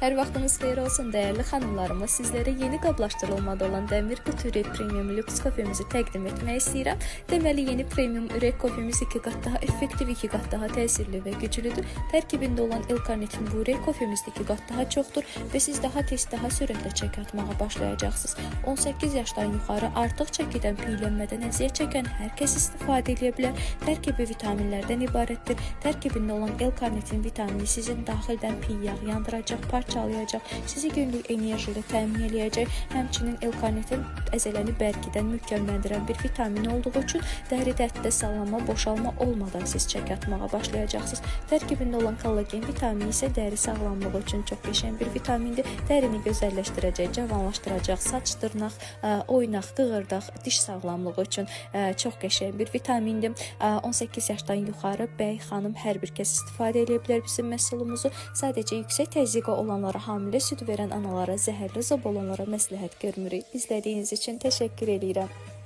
Hər vaxtınız xeyir olsun dəyərli xanımlarımız. Sizlərə yeni qablaşdırılmada olan Dəmir Qutu Ürək Premium Lüks kofemizi təqdim etmək istəyirəm. Deməli, yeni premium ürək kofemiz 2 qat daha effektiv, 2 qat daha təsirli və güclüdür. Tərkibində olan L-karnitin bu ürək kofemiz 2 qat daha çoxdur və siz daha tez, daha sürətlə çəki atmağa başlayacaqsınız. 18 yaşdan yuxarı artıq çəkidən, piylənmədən əziyyət çəkən hər kəs istifadə edə bilər. Tərkibi vitaminlərdən ibarətdir. Tərkibində olan L-karnitin vitamini sizin daxildən piy yağ yandıracaq, parçalayacaq, sizi günlük enerji ilə təmin eləyəcək. Həmçinin L-karnitin əzələni bərkidən mükəmməldirən bir vitamin olduğu üçün dəridə ətdə sallanma, boşalma olmadan siz çəki atmağa başlayacaqsınız. Tərkibində olan kollagen vitamini isə dəri sağlamlığı üçün çox qəşəng bir vitamindir. Dərini gözəlləşdirəcək, cavanlaşdıracaq, saç, dırnaq, oynaq, qığırdaq, diş sağlamlığı üçün çox qəşəng bir vitamindir. 18 yaşdan yuxarı bəy, xanım hər bir kəs istifadə edə bilər bizim məhsulumuzu. Sadəcə yüksək təzyiqi olanlara, hamilə süd verən analara, zəhərli zob olanlara məsləhət görmürük. İzlədiyiniz üçün təşəkkür edirəm.